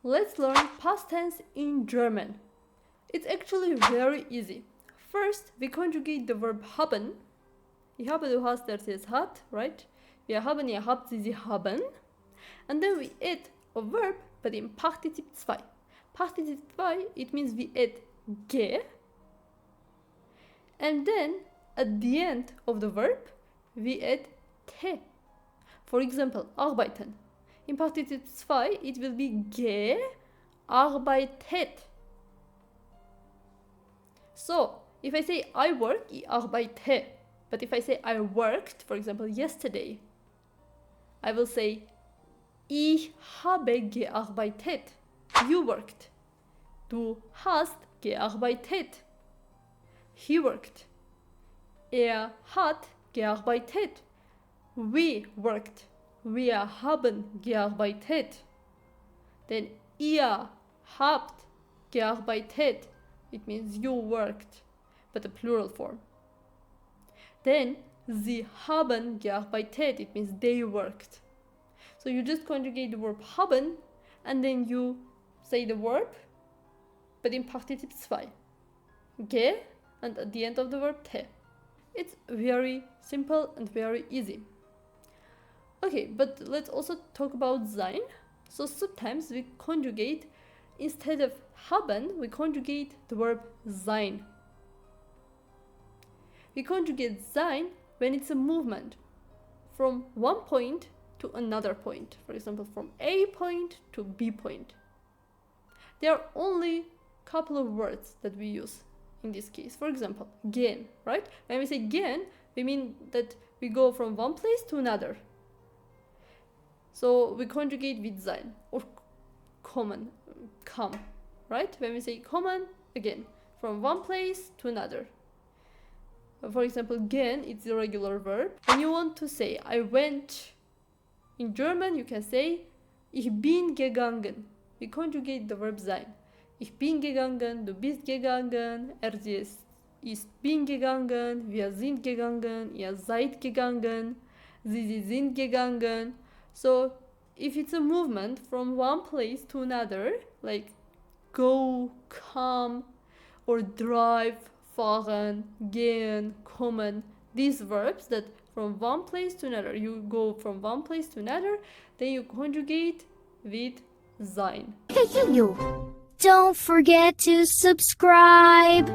let's learn past tense in German. It's actually very easy. First, we conjugate the verb haben. Ich habe, du hast, er, sie, es hat, right? Wir haben, ihr habt, sie, sie haben. And then we add a verb, but in Partizip 2. Partizip 2, it means we add ge. And then, at the end of the verb, we add te. For example, arbeiten. In Partizip 2, it will be gearbeitet. So, if I say I work, ich arbeite. But if I say I worked, for example, yesterday, I will say ich habe gearbeitet. You worked. Du hast gearbeitet. He worked. Er hat gearbeitet. We worked. Wir haben gearbeitet. Then ihr habt gearbeitet. It means you worked, but the plural form. Then sie haben gearbeitet. It means they worked. So you just conjugate the verb haben and then you say the verb, but in Partizip 2. Ge and at the end of the verb te. It's very simple and very easy. Okay, but let's also talk about sein. So sometimes we conjugate, instead of haben, we conjugate the verb sein. We conjugate sein when it's a movement from one point to another point. For example, from A point to B point. There are only a couple of words that we use in this case. For example, gehen, right? When we say gehen, we mean that we go from one place to another. So we conjugate with sein or kommen, come, right? When we say kommen, again, from one place to another. For example, gehen, it's a regular verb. When you want to say I went, in German you can say ich bin gegangen. We conjugate the verb sein. Ich bin gegangen, du bist gegangen, er, sie, es ist bin gegangen, wir sind gegangen, ihr seid gegangen, sie sind gegangen. So if it's a movement from one place to another, like go, come, or drive, fahren, gehen, kommen, these verbs that from one place to another, you go from one place to another, then you conjugate with sein. Hey, you! Don't forget to subscribe!